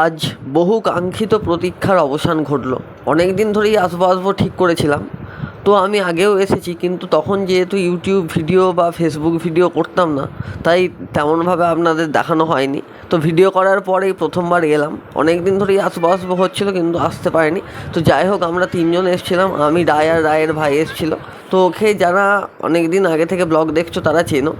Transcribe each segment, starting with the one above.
আজ বহু কাঙ্ক্ষিত প্রতীক্ষার অবসান ঘটল। অনেক দিন ধরেই আসবো ঠিক করেছিলাম। তো আমি আগেও এসেছি, কিন্তু তখন যেহেতু ইউটিউব ভিডিও বা ফেসবুক ভিডিও করতাম না, তাই তেমনভাবে আপনাদের দেখানো হয়নি। তো ভিডিও করার পরেই প্রথমবার এলাম। অনেক দিন ধরেই আসবো হচ্ছিলো, কিন্তু আসতে পারিনি। তো যাই হোক, আমরা তিনজন এসেছিলাম। আমি, রায় আর রায়ের ভাই এসেছিলো। তো ওকে যারা অনেক দিন আগে থেকে ব্লগ দেখছো তারা চেনো।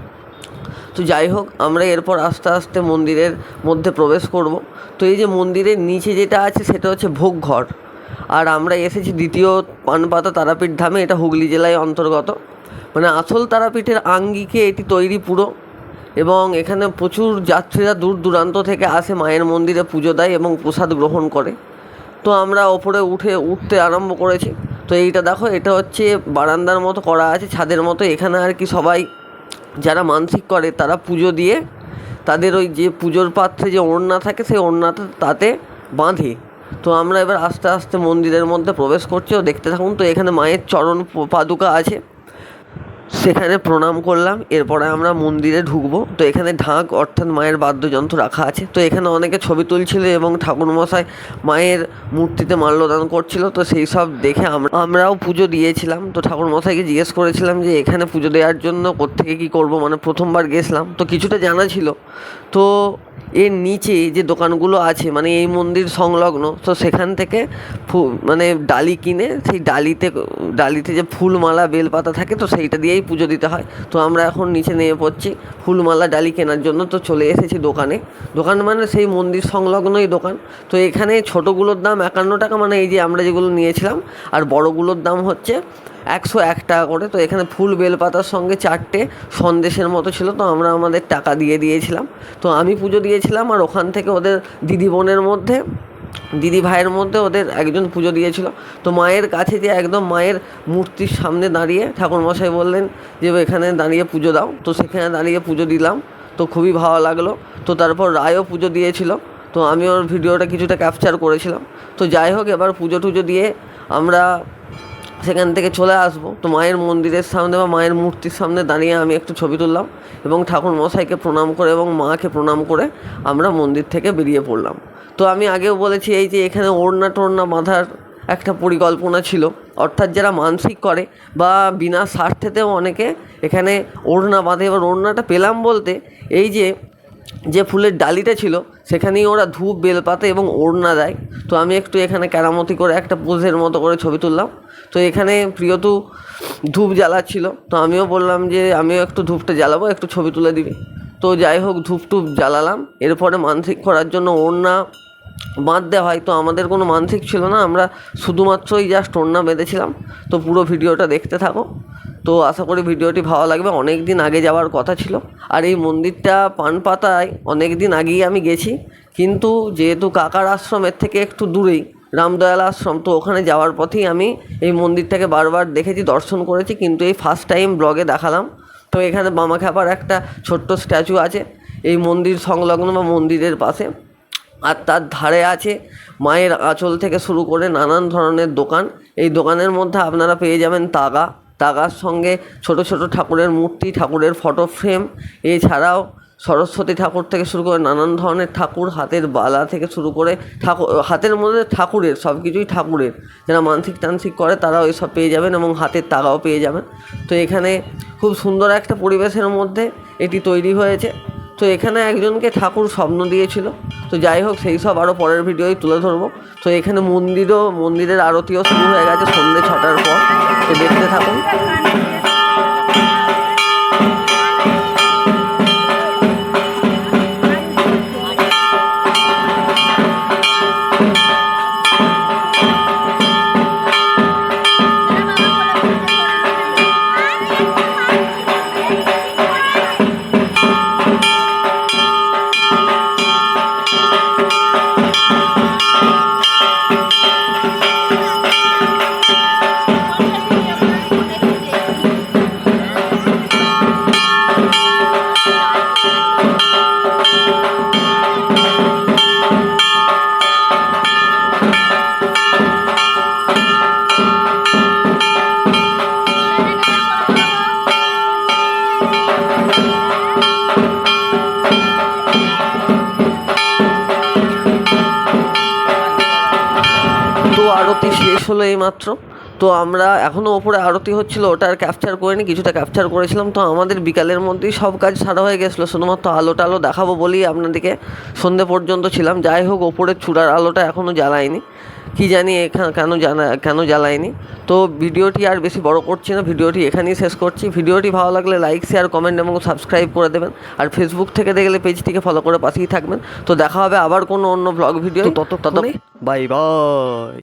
তো যাই হোক, আমরা এরপর আস্তে আস্তে মন্দিরের মধ্যে প্রবেশ করব। তো এই যে মন্দিরের নিচে যেটা আছে সেটা হচ্ছে ভোগঘর। আর আমরা এসেছি দ্বিতীয় পানপাতা তারাপীঠ ধামে। এটা হুগলি জেলায় অন্তর্গত। মানে আসল তারাপীঠের আঙ্গিকে এটি তৈরি পুরো। এবং এখানে প্রচুর যাত্রীরা দূর দূরান্ত থেকে আসে, মায়ের মন্দিরে পুজো দেয় এবং প্রসাদ গ্রহণ করে। তো আমরা ওপরে উঠতে আরম্ভ করেছি। তো এইটা দেখো, এটা হচ্ছে বারান্দার মতো করা আছে, ছাদের মতো। এখানে আর কি সবাই যারা মানসিক করে তারা পুজো দিয়ে তাদের ওই যে পুজোর পাত্রে যে ওড়না থাকে সেই ওড়নাটা তাতে বাঁধে। তো আমরা এবার আস্তে আস্তে মন্দিরের মধ্যে প্রবেশ করছি, ও দেখতে থাকুন। তো এখানে মায়ের চরণ পাদুকা আছে, সেখানে প্রণাম করলাম। এরপরে আমরা মন্দিরে ঢুকবো। তো এখানে ঢাক অর্থাৎ মায়ের বাদ্যযন্ত্র রাখা আছে। তো এখানে অনেকে ছবি তুলছিল এবং ঠাকুরমশাই মায়ের মূর্তিতে মাল্যদান করছিল। তো সেই সব দেখে আমরাও পুজো দিয়েছিলাম। তো ঠাকুরমশাইকে জিজ্ঞেস করেছিলাম যে এখানে পুজো দেওয়ার জন্য কোত্থেকে কী করব, মানে প্রথমবার গেছিলাম তো কিছুটা জানা ছিল। তো এর নিচে যে দোকানগুলো আছে, মানে এই মন্দির সংলগ্ন, তো সেখান থেকে মানে ডালি কিনে সেই ডালিতে যে ফুলমালা বেলপাতা থাকে, তো সেইটা দিয়েই পুজো দিতে হয়। তো আমরা এখন নিচে নেমে পড়ছি ফুলমালা ডালি কেনার জন্য। তো চলে এসেছি দোকান মানে সেই মন্দির সংলগ্নই দোকান। তো এখানে ছোটোগুলোর দাম 51 টাকা, মানে এই যে আমরা যেগুলো নিয়েছিলাম। আর বড়গুলোর দাম হচ্ছে 101 টাকা করে। তো এখানে ফুল বেলপাতার সঙ্গে 4টে সন্দেশের মতো ছিল। তো আমরা আমাদের টাকা দিয়ে দিয়েছিলাম। তো আমি পুজো দিয়েছিলাম, আর ওখান থেকে ওদের দিদি ভাইয়ের মধ্যে ওদের একজন পুজো দিয়েছিল। তো মায়ের কাছে যে একদম মায়ের মূর্তির সামনে দাঁড়িয়ে ঠাকুরমশাই বললেন যে এখানে দাঁড়িয়ে পুজো দাও। তো সেখানে দাঁড়িয়ে পুজো দিলাম। তো খুবই ভালো লাগলো। তো তারপর রায়ও পুজো দিয়েছিল। তো আমি ওর ভিডিওটা কিছুটা ক্যাপচার করেছিলাম। তো যাই হোক, এবার পুজো টুজো দিয়ে আমরা সেখান থেকে চলে আসবো। তো মায়ের মন্দিরের সামনে বা মায়ের মূর্তির সামনে দাঁড়িয়ে আমি একটু ছবি তুললাম এবং ঠাকুরমশাইকে প্রণাম করে এবং মাকে প্রণাম করে আমরা মন্দির থেকে বেরিয়ে পড়লাম। তো আমি আগেও বলেছি, এই যে এখানে ওড়না টোড়না বাঁধার একটা পরিকল্পনা ছিল। অর্থাৎ যারা মানসিক করে বা বিনা স্বার্থেতেও অনেকে এখানে ওড়না বাঁধে। এবার ওড়নাটা পেলাম বলতে, এই যে ফুলের ডালিটা ছিল সেখানেই ওরা ধূপ বেলপাতা এবং ওড়না দেয়। তো আমি একটু এখানে কেরামতি করে একটা পোজের মতো করে ছবি তুললাম। তো এখানে প্রিয়তু ধূপ জ্বালাচ্ছিল। তো আমিও বললাম যে আমিও একটু ধূপটা জ্বালাবো, একটু ছবি তুলে দিবি। তো যাই হোক, ধূপ টুপ জ্বালালাম। এরপরে মানসিক করার জন্য ওড়না বাঁধতে হয়। তো আমাদের কোনো মানসিক ছিল না, আমরা শুধুমাত্রই জাস্ট ওড়না বেঁধেছিলাম। তো পুরো ভিডিওটা দেখতে থাকো। তো আশা করি ভিডিওটি ভালো লাগবে। অনেক দিন আগে যাওয়ার কথা ছিল। আর এই মন্দিরটা পানপাতায় অনেক দিন আগেই আমি গেছি, কিন্তু যেহেতু কাকার আশ্রমের থেকে একটু দূরেই রামদয়াল আশ্রম, তো ওখানে যাওয়ার পথেই আমি এই মন্দিরটাকে বারবার দেখেছি, দর্শন করেছি, কিন্তু এই ফার্স্ট টাইম ব্লগে দেখালাম। তো এখানে বামাখ্যাপার একটা ছোট্ট স্ট্যাচু আছে এই মন্দির সংলগ্ন বা মন্দিরের পাশে। আর তার ধারে আছে মায়ের আঁচল থেকে শুরু করে নানান ধরনের দোকান। এই দোকানের মধ্যে আপনারা পেয়ে যাবেন তাগার সঙ্গে ছোট ছোট ঠাকুরের মূর্তি, ঠাকুরের ফটো ফ্রেম, এছাড়াও সরস্বতী ঠাকুর থেকে শুরু করে নানান ধরনের ঠাকুর, হাতের বালা থেকে শুরু করে হাতের মধ্যে ঠাকুরের সব কিছুই ঠাকুরের। যারা মানসিক টানসিক করে তারা ওই সব পেয়ে যাবেন এবং হাতের তাগাও পেয়ে যাবেন। তো এখানে খুব সুন্দর একটা পরিবেশের মধ্যে এটি তৈরি হয়েছে। তো এখানে একজনকে ঠাকুর স্বপ্ন দিয়েছিল। তো যাই হোক, সেই সব আরও পরের ভিডিওয় তুলে ধরবো। তো এখানে মন্দিরের আরতিও শুরু হয়ে গেছে সন্ধ্যে 6টার পর। তো দেখতে থাকুন। হলো এইমাত্র। তো আমরা এখনও ওপরে আরতি হচ্ছিলো, ওটা আর ক্যাপচার করিনি, কিছুটা ক্যাপচার করেছিলাম। তো আমাদের বিকালের মধ্যেই সব কাজ সারা হয়ে গেছিলো, শুধুমাত্র আলো টালো দেখাবো বলেই আপনাদেরকে সন্ধে পর্যন্ত ছিলাম। যাই হোক, ওপরের চূড়ার আলোটা এখনও জ্বালায়নি, কি জানি কেন জ্বালায়নি। তো ভিডিওটি আর বেশি বড় করছি না, ভিডিওটি এখানেই শেষ করছি। ভিডিওটি ভালো লাগলে লাইক, শেয়ার, কমেন্ট এবং সাবস্ক্রাইব করে দেবেন। আর ফেসবুক থেকে দেখলে পেজটিকে ফলো করে পাশেই থাকবেন। তো দেখা হবে আবার কোনো অন্য ব্লগ ভিডিও। তত বাই বাই।